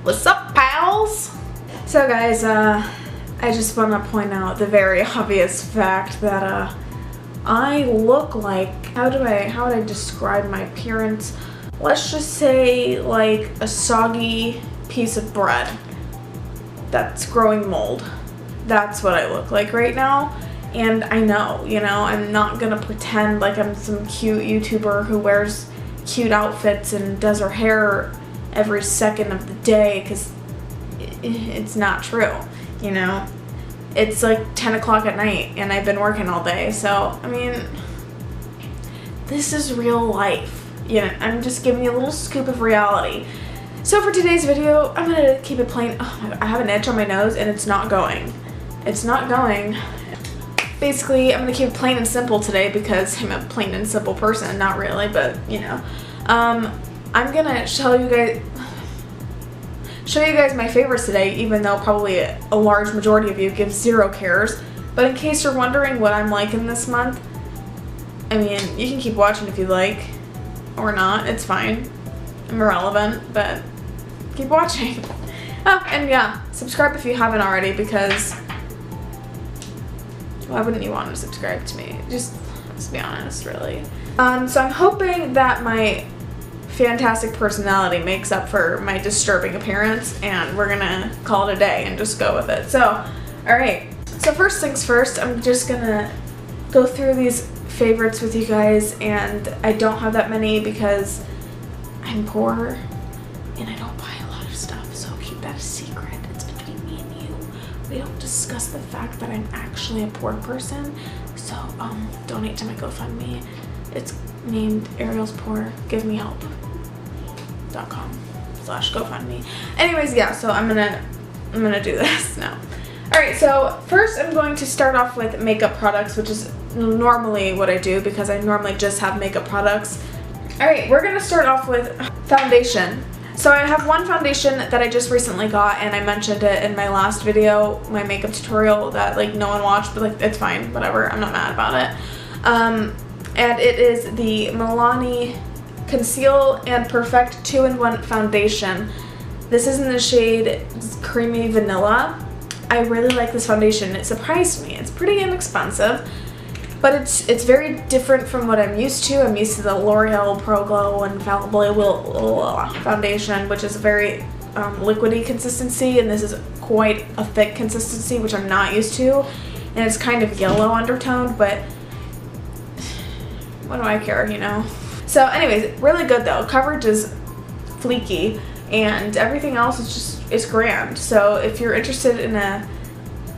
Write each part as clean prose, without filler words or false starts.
What's up, pals? So guys, I just want to point out the very obvious fact that I look like, how would I describe my appearance? Let's just say like a soggy piece of bread that's growing mold. That's what I look like right now. And I know, you know, I'm not gonna pretend like I'm some cute YouTuber who wears cute outfits and does her hair every second of the day, because it's not true, you know. It's like 10 o'clock at night and I've been working all day, so I mean, this is real life. You know, I'm just giving you a little scoop of reality. So for today's video, I'm gonna keep it plain. Oh, I have an itch on my nose and it's not going. It's not going. Basically, I'm gonna keep it plain and simple today because I'm a plain and simple person. Not really, but you know. I'm gonna show you guys my favorites today, even though probably a large majority of you give 0 cares. But in case you're wondering what I'm liking this month, I mean, you can keep watching if you like, or not, it's fine. I'm irrelevant, but keep watching. Oh, and yeah, subscribe if you haven't already, because why wouldn't you want to subscribe to me? Just, let's be honest, really. So I'm hoping that my fantastic personality makes up for my disturbing appearance, and we're gonna call it a day and just go with it. So, alright. So first things first, I'm just gonna go through these favorites with you guys, and I don't have that many because I'm poor and I don't buy a lot of stuff, so keep that a secret. It's between me and you. We don't discuss the fact that I'm actually a poor person. So donate to my GoFundMe. It's named Ariel's Poor Give Me Help.com/GoFundMe. Anyways, yeah, so I'm gonna do this now. Alright, so first I'm going to start off with makeup products, which is normally what I do because I normally just have makeup products. Alright, we're gonna start off with foundation. So I have one foundation that I just recently got, and I mentioned it in my last video, my makeup tutorial that like no one watched, but like it's fine, whatever, I'm not mad about it. And it is the Milani Conceal and Perfect 2-in-1 foundation. This is in the shade Creamy Vanilla. I really like this foundation. It surprised me. It's pretty inexpensive, but it's very different from what I'm used to. I'm used to the L'Oreal Pro Glow Infallible foundation, which is a very liquidy consistency, and this is quite a thick consistency, which I'm not used to, and it's kind of yellow undertoned, but what do I care, you know? So anyways, really good though. Coverage is fleeky, and everything else is grand. So if you're interested in a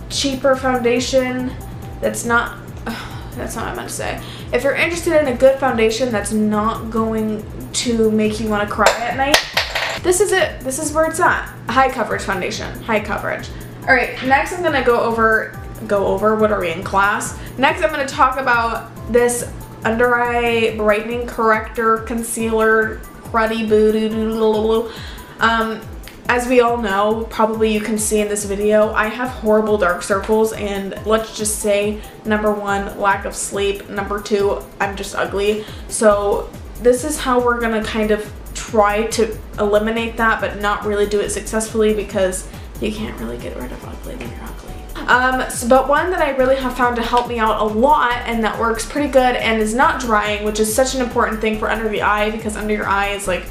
cheaper foundation that's not what I meant to say. If you're interested in a good foundation that's not going to make you want to cry at night, this is it. This is where it's at. High coverage foundation. High coverage. Alright, next I'm gonna go over, what are we in class? Next I'm gonna talk about this under eye brightening corrector concealer cruddy boo doo doo doo doo. As we all know, probably you can see in this video, I have horrible dark circles, and let's just say, number 1, lack of sleep, number 2, I'm just ugly. So this is how we're gonna kind of try to eliminate that, but not really do it successfully, because you can't really get rid of ugly when you're ugly. But one that I really have found to help me out a lot, and that works pretty good and is not drying, which is such an important thing for under the eye, because under your eye is like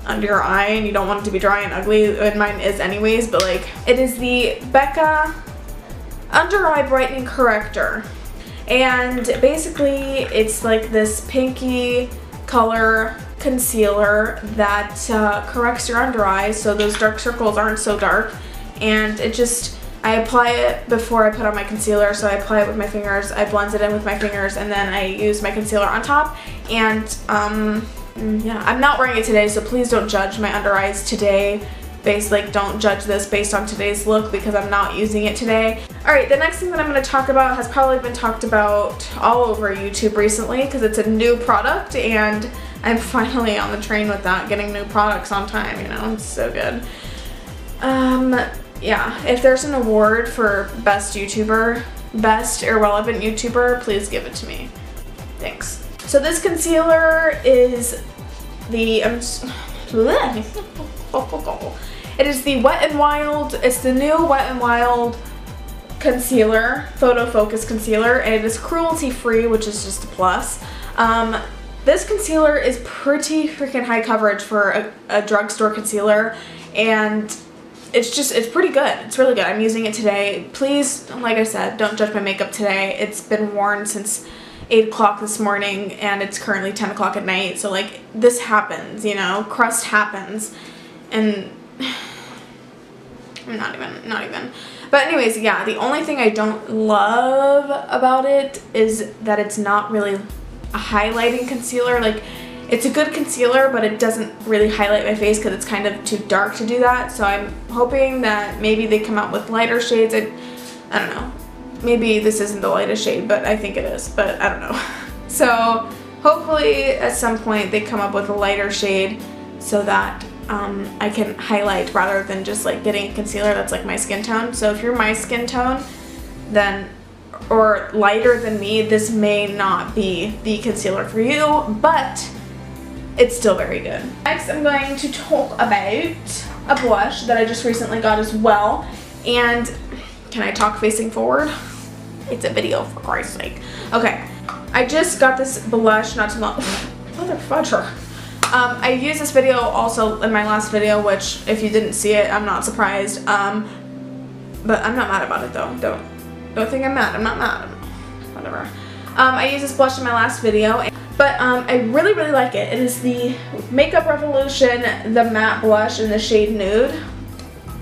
under your eye and you don't want it to be dry and ugly, and mine is anyways, but like, it is the Becca Under Eye Brightening Corrector, and basically it's like this pinky color concealer that corrects your under eye so those dark circles aren't so dark, and it just, I apply it before I put on my concealer, so I apply it with my fingers, I blend it in with my fingers, and then I use my concealer on top, and yeah, I'm not wearing it today, so please don't judge my under eyes today. Don't judge this based on today's look, because I'm not using it today. Alright, the next thing that I'm going to talk about has probably been talked about all over YouTube recently, because it's a new product, and I'm finally on the train with that, getting new products on time, you know, it's so good. Yeah, if there's an award for best YouTuber, best irrelevant YouTuber, please give it to me. Thanks. So this concealer is the, It is the Wet n Wild, it's the new Wet n Wild concealer, photo focus concealer, and it is cruelty free, which is just a plus. This concealer is pretty freaking high coverage for a drugstore concealer, and it's pretty good. It's really good. I'm using it today. Please, like I said, don't judge my makeup today. It's been worn since 8 o'clock this morning, and it's currently 10 o'clock at night, so like this happens, you know, crust happens, and not even. But anyways, yeah, the only thing I don't love about it is that it's not really a highlighting concealer. Like, it's a good concealer, but it doesn't really highlight my face because it's kind of too dark to do that. So I'm hoping that maybe they come out with lighter shades. I don't know. Maybe this isn't the lightest shade, but I think it is. But I don't know. So hopefully at some point they come up with a lighter shade so that I can highlight rather than just like getting a concealer that's like my skin tone. So if you're my skin tone, then, or lighter than me, this may not be the concealer for you, but it's still very good. Next, I'm going to talk about a blush that I just recently got as well. And can I talk facing forward? It's a video, for Christ's sake. Okay, I just got this blush not too long. Mother fudger. I used this video also in my last video, which if you didn't see it, I'm not surprised. But I'm not mad about it though. Don't think I'm mad. I'm not mad. Whatever. I used this blush in my last video, but I really like it. It is the Makeup Revolution, the matte blush in the shade Nude.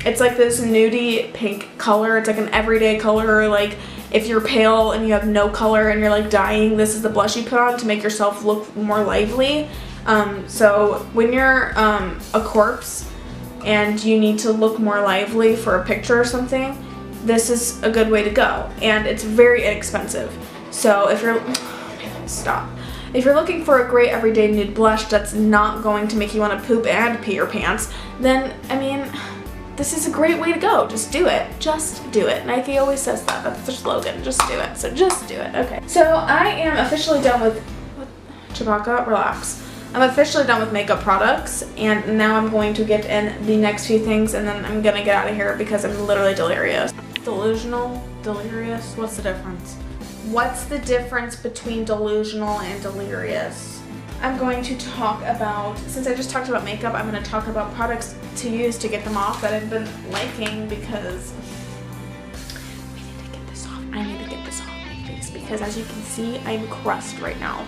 It's like this nudie pink color. It's like an everyday color. Like if you're pale and you have no color and you're like dying, this is the blush you put on to make yourself look more lively. So when you're a corpse and you need to look more lively for a picture or something, this is a good way to go, and it's very inexpensive. So if you're if you're looking for a great everyday nude blush that's not going to make you want to poop and pee your pants, then I mean, this is a great way to go. Just do it. Just do it. Nike always says that. That's their slogan. Just do it. So just do it. Okay. So I am officially done with Chewbacca, relax. I'm officially done with makeup products, and now I'm going to get in the next few things, and then I'm gonna get out of here because I'm literally delirious. Delusional? Delirious? What's the difference? What's the difference between delusional and delirious? I'm going to talk about, since I just talked about makeup, I'm going to talk about products to use to get them off that I've been liking, because we need to get this off. I need to get this off my face because as you can see, I'm crust right now.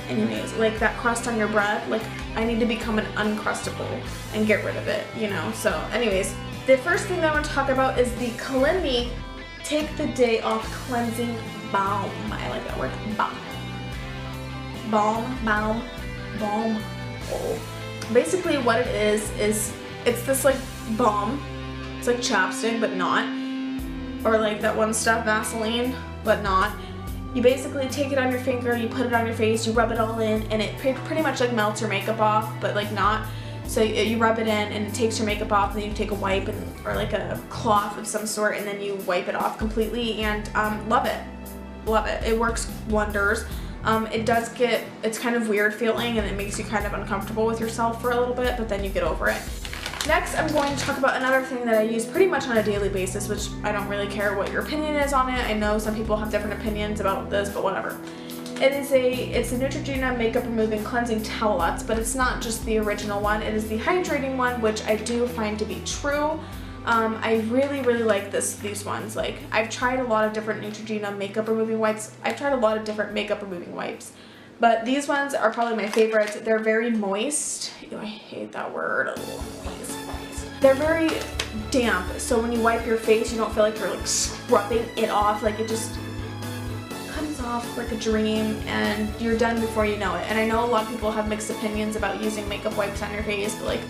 Anyways, like that crust on your bread, like I need to become an uncrustable and get rid of it, you know? So anyways, the first thing that I want to talk about is the Clinique Take the Day Off Cleansing Balm. I like that word, balm. Balm. Oh. Basically what it is it's this like balm. It's like chapstick, but not. Or like that one stuff, Vaseline, but not. You basically take it on your finger, you put it on your face, you rub it all in, and it pretty much like melts your makeup off, but like not. So you rub it in and it takes your makeup off, and then you take a wipe or like a cloth of some sort, and then you wipe it off completely, and love it. Love it. It works wonders. It's kind of weird feeling, and it makes you kind of uncomfortable with yourself for a little bit, but then you get over it. Next, I'm going to talk about another thing that I use pretty much on a daily basis, which I don't really care what your opinion is on it. I know some people have different opinions about this, but whatever. It's a Neutrogena Makeup Removing Cleansing Towelettes, but it's not just the original one. It is the hydrating one, which I do find to be true. I really like these ones. Like, I've tried a lot of different Neutrogena makeup removing wipes. I've tried a lot of different makeup removing wipes, but these ones are probably my favorites. They're very moist. Ew, I hate that word. Oh, moist. They're very damp, so when you wipe your face, you don't feel like you're like scrubbing it off. Like, it just comes off like a dream, and you're done before you know it. And I know a lot of people have mixed opinions about using makeup wipes on your face, but like,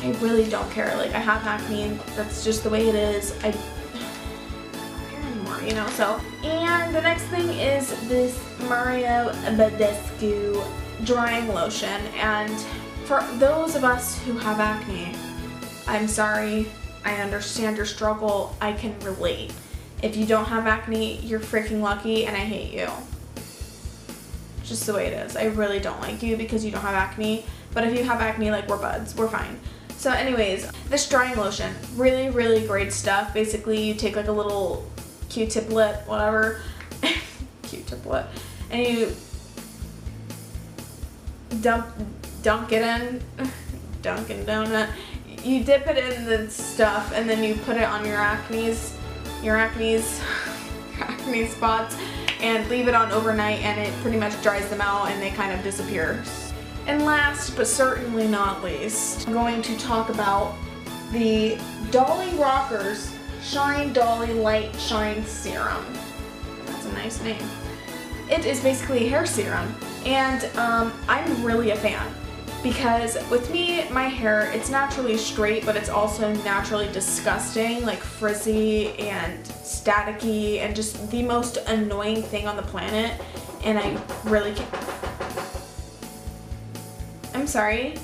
I really don't care. Like, I have acne, that's just the way it is. I don't care anymore, you know, so. And the next thing is this Mario Badescu drying lotion, and for those of us who have acne, I'm sorry, I understand your struggle, I can relate. If you don't have acne, you're freaking lucky, and I hate you. Just the way it is. I really don't like you because you don't have acne, but if you have acne, like, we're buds, we're fine. So anyways, this drying lotion, really, really great stuff. Basically, you take like a little Q-tiplet, whatever, Q-tiplet, and you dunk it in, Dunkin' Donut. You dip it in the stuff, and then you put it on your acne spots, and leave it on overnight, and it pretty much dries them out, and they kind of disappear. And last, but certainly not least, I'm going to talk about the Dolly Rockers Shine Dolly Light Shine Serum. That's a nice name. It is basically a hair serum, and I'm really a fan. Because with me, my hair, it's naturally straight, but it's also naturally disgusting, like frizzy and staticky and just the most annoying thing on the planet. And I really can't. I'm sorry.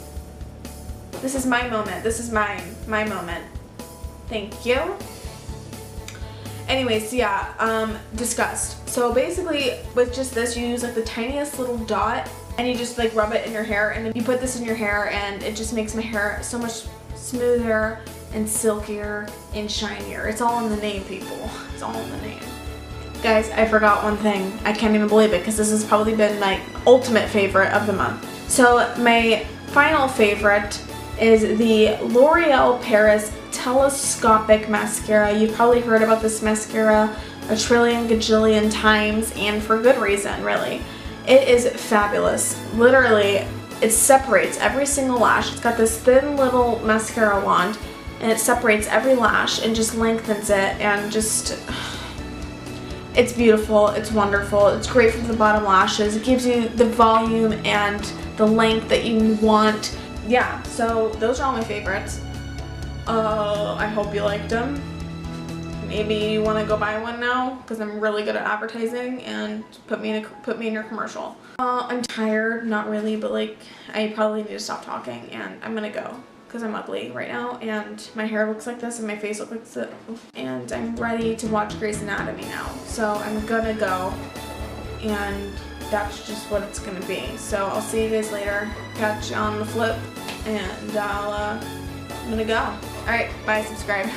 This is my moment. This is my moment. Thank you. Anyways, yeah, disgust. So basically, with just this, you use like the tiniest little dot, and you just like rub it in your hair, and then you put this in your hair, and it just makes my hair so much smoother and silkier and shinier. It's all in the name, people. It's all in the name. Guys, I forgot one thing. I can't even believe it, because this has probably been my ultimate favorite of the month. So my final favorite is the L'Oreal Paris Telescopic Mascara. You've probably heard about this mascara a trillion gajillion times, and for good reason, really. It is fabulous. Literally, it separates every single lash. It's got this thin little mascara wand, and it separates every lash and just lengthens it, and just, it's beautiful, it's wonderful, it's great for the bottom lashes. It gives you the volume and the length that you want. Yeah, so those are all my favorites. I hope you liked them. Maybe you want to go buy one now, because I'm really good at advertising, and put me in your commercial. I'm tired, not really, but like I probably need to stop talking, and I'm gonna go because I'm ugly right now, and my hair looks like this, and my face looks like this, and I'm ready to watch Grey's Anatomy now. So I'm gonna go, and that's just what it's gonna be. So I'll see you guys later. Catch you on the flip, and I'm gonna go. Alright, bye, subscribe.